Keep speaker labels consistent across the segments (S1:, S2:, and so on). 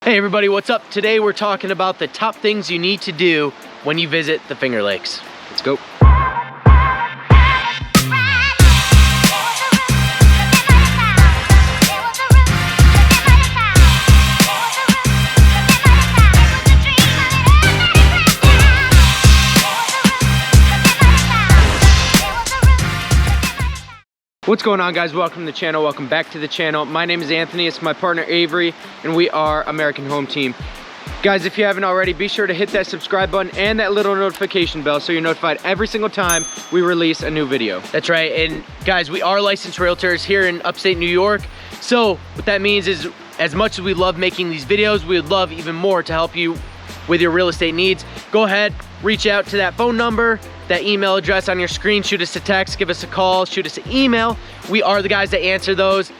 S1: Hey everybody, what's up? Today we're talking about the top things you need to do when you visit the Finger Lakes. Let's go. What's going on, guys? Welcome to the channel. Welcome back to the channel. My name is Anthony. It's my partner Avery, and we are American Home Team. Guys, if you haven't already, be sure to hit that subscribe button and that little notification bell so you're notified every single time we release a new video. That's right. And guys, we are licensed realtors here in upstate New York. So what that means is, as much as we love making these videos, we would love even more to help you with your real estate needs. Go ahead, reach out to that phone number, that email address on your screen. Shoot us a text, give us a call, shoot us an email. We are the guys that answer those.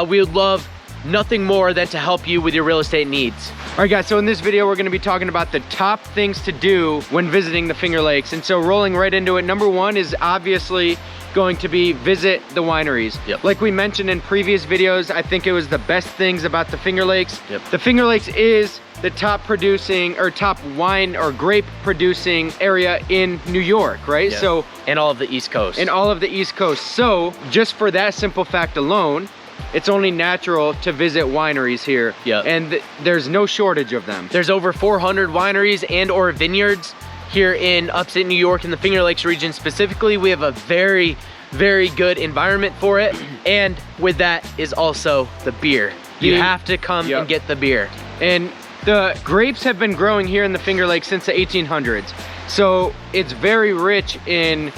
S1: We would love nothing more than to help you with your real estate needs. All right, guys, so in this video, we're gonna be talking about the top things to do when visiting the Finger Lakes. And so rolling right into it, number one is obviously going to be visit the wineries. Yep. Like we mentioned in previous videos, I think it was the best things about the Finger Lakes. Yep. The Finger Lakes is the top producing or top wine or grape producing area in New York, right? Yeah. So, and all of the East Coast. And all of the East Coast. So just for that simple fact alone, it's only natural to visit wineries here. Yeah. And there's no shortage of them. There's over 400 wineries and or vineyards here in upstate New York in the Finger Lakes region specifically. We have a very, very good environment for it. And with that is also the beer. You have to come and get the beer. And the grapes have been growing here in the Finger Lakes since the 1800s. So it's very rich in,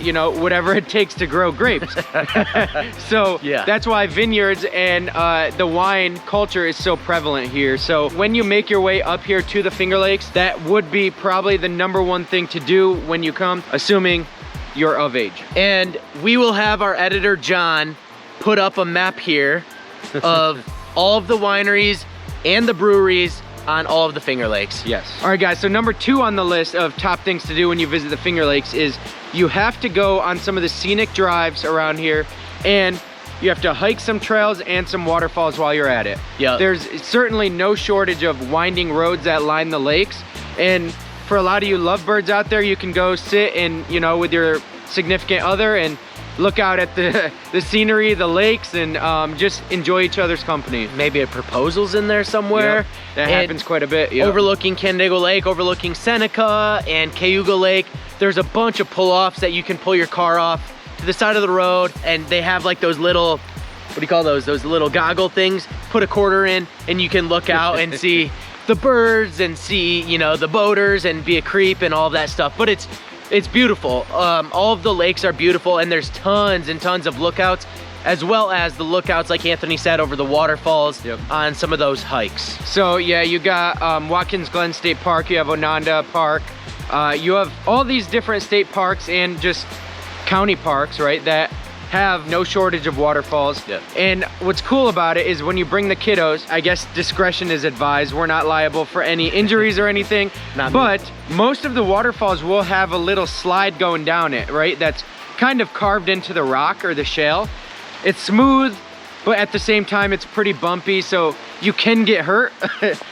S1: you know, whatever it takes to grow grapes. So yeah, that's why vineyards and the wine culture is so prevalent here. So when you make your way up here to the Finger Lakes, that would be probably the number one thing to do when you come, assuming you're of age. And we will have our editor, John, put up a map here of all of the wineries and the breweries on all of the Finger Lakes. Yes. All right, guys, so number two on the list of top things to do when you visit the Finger Lakes is you have to go on some of the scenic drives around here, and you have to hike some trails and some waterfalls while you're at it. Yeah. There's certainly no shortage of winding roads that line the lakes, and for a lot of you lovebirds out there, you can go sit and, you know, with your significant other and look out at the scenery, the lakes, and just enjoy each other's company. Maybe a proposal's in there somewhere. Yep. That happens quite a bit. Yep. Overlooking Canandaigua Lake, overlooking Seneca and Cayuga Lake. There's a bunch of pull-offs that you can pull your car off to the side of the road, and they have like those little, what do you call those? Those little goggle things. Put a quarter in, and you can look out and see the birds and see, you know, the boaters and be a creep and all of that stuff. But it's beautiful. All of the lakes are beautiful, and there's tons and tons of lookouts, as well as the lookouts, like Anthony said, over the waterfalls. Yep. On some of those hikes. So yeah, you got Watkins Glen State Park, you have Onondaga Park, you have all these different state parks and just county parks, right, that have no shortage of waterfalls. Yep. And what's cool about it is when you bring the kiddos, I guess discretion is advised. We're not liable for any injuries or anything, but most of the waterfalls will have a little slide going down it, right? That's kind of carved into the rock or the shale. It's smooth, but at the same time, it's pretty bumpy, so you can get hurt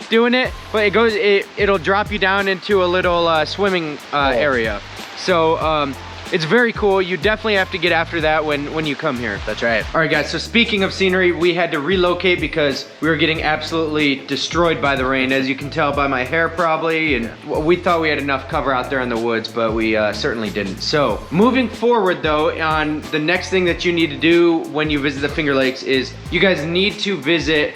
S1: doing it, but it'll drop you down into a little swimming area. So, it's very cool. You definitely have to get after that when you come here. That's right. All right, guys, so speaking of scenery, we had to relocate because we were getting absolutely destroyed by the rain, as you can tell by my hair probably, and we thought we had enough cover out there in the woods, but we certainly didn't. So moving forward though, on the next thing that you need to do when you visit the Finger Lakes is you guys need to visit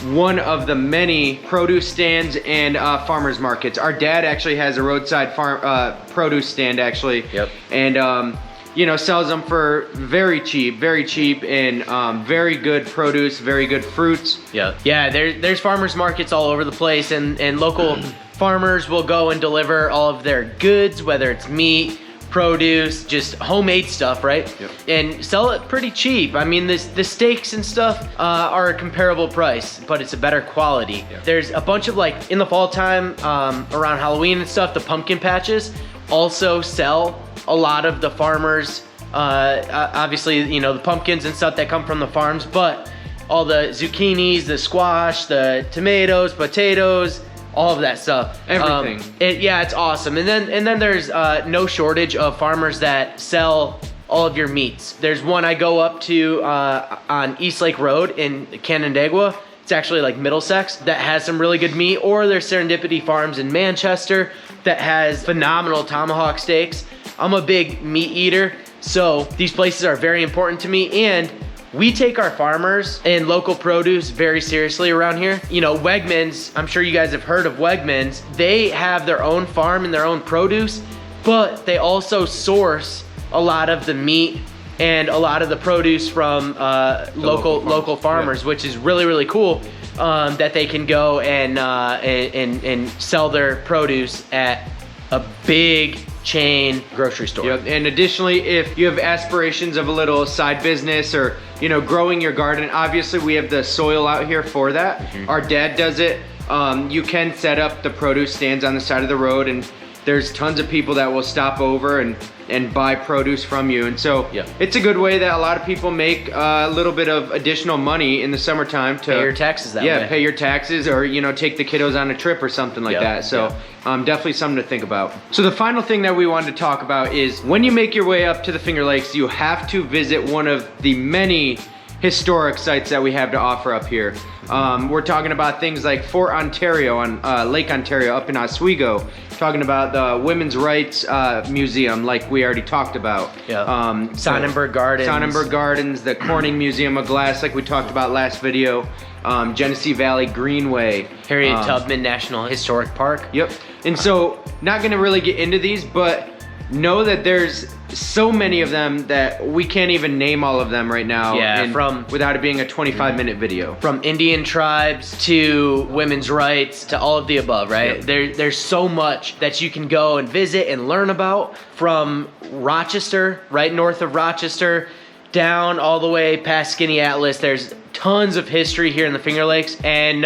S1: one of the many produce stands and farmers markets. Our dad actually has a roadside farm produce stand actually. Yep. And you know, sells them for very cheap, and very good produce, very good fruits. Yeah. Yeah, there's farmers markets all over the place, and local farmers will go and deliver all of their goods, whether it's meat, produce, just homemade stuff, right? Yep. And sell it pretty cheap. I mean, the steaks and stuff are a comparable price, but it's a better quality. Yep. There's a bunch of, like, in the fall time, around Halloween and stuff, the pumpkin patches also sell a lot of the farmers, obviously, you know, the pumpkins and stuff that come from the farms, but
S2: all the zucchinis, the squash, the tomatoes, potatoes, all of that stuff.
S1: Everything.
S2: Yeah, it's awesome. And then there's no shortage of farmers that sell all of your meats. There's one I go up to on East Lake Road in Canandaigua. It's actually like Middlesex, that has some really good meat. Or there's Serendipity Farms in Manchester that has phenomenal tomahawk steaks. I'm a big meat eater, so these places are very important to me, and we take our farmers and local produce very seriously around here. You know, Wegmans, I'm sure you guys have heard of Wegmans. They have their own farm and their own produce, but they also source a lot of the meat and a lot of the produce from local farmers, which is really, really cool, that they can go and sell their produce at a big chain grocery store.
S1: Yep. And additionally, if you have aspirations of a little side business or, you know, growing your garden, obviously we have the soil out here for that. Mm-hmm. Our dad does it. You can set up the produce stands on the side of the road, and there's tons of people that will stop over and buy produce from you. And so it's a good way that a lot of people make a little bit of additional money in the summertime to
S2: pay your taxes that way.
S1: Pay your taxes, or, you know, take the kiddos on a trip or something like that. So definitely something to think about. So the final thing that we wanted to talk about is when you make your way up to the Finger Lakes, you have to visit one of the many historic sites that we have to offer up here. We're talking about things like Fort Ontario on Lake Ontario up in Oswego. Talking about the Women's Rights Museum, like we already talked about.
S2: Sonnenberg Gardens.
S1: Sonnenberg Gardens, the Corning Museum of Glass, like we talked about last video. Genesee Valley Greenway.
S2: Harriet Tubman National Historic Park.
S1: Yep. And so, not gonna really get into these, but know that there's so many of them that we can't even name all of them right now. Without it being a 25-minute video.
S2: From Indian tribes to women's rights to all of the above, right? There's so much that you can go and visit and learn about, from Rochester, right north of Rochester, down all the way past Skinny Atlas. There's tons of history here in the Finger Lakes, and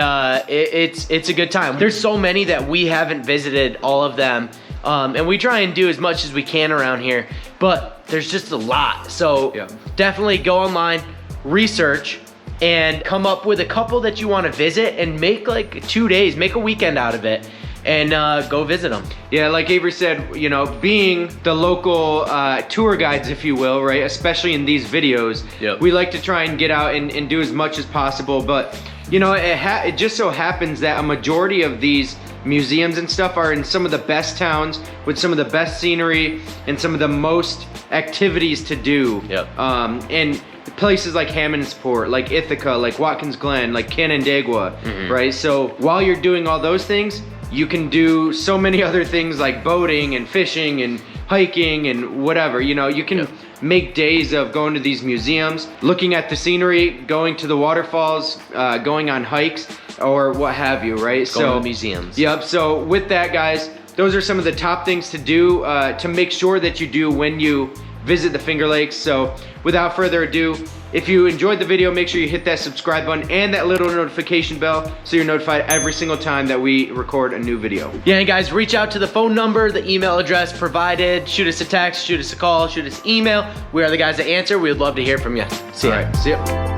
S2: it's a good time. There's so many that we haven't visited all of them. And we try and do as much as we can around here, but there's just a lot. So definitely go online, research, and come up with a couple that you want to visit, and make like 2 days, make a weekend out of it, and go visit them.
S1: Yeah, like Avery said, you know, being the local tour guides, if you will, right? Especially in these videos, we like to try and get out and do as much as possible. But, you know, it just so happens that a majority of these museums and stuff are in some of the best towns with some of the best scenery and some of the most activities to do. And places like Hammondsport, like Ithaca, like Watkins Glen, like Canandaigua, right? So while you're doing all those things, you can do so many other things like boating and fishing and hiking and whatever. You know, you can make days of going to these museums, looking at the scenery, going to the waterfalls, going on hikes, or what have you, right?
S2: Going to museums.
S1: Yep, so with that, guys, those are some of the top things to do to make sure that you do when you visit the Finger Lakes. So without further ado, if you enjoyed the video, make sure you hit that subscribe button and that little notification bell so you're notified every single time that we record a new video.
S2: Yeah, and guys, reach out to the phone number, the email address provided. Shoot us a text, shoot us a call, shoot us email. We are the guys that answer. We would love to hear from you. See ya.
S1: All right, see ya.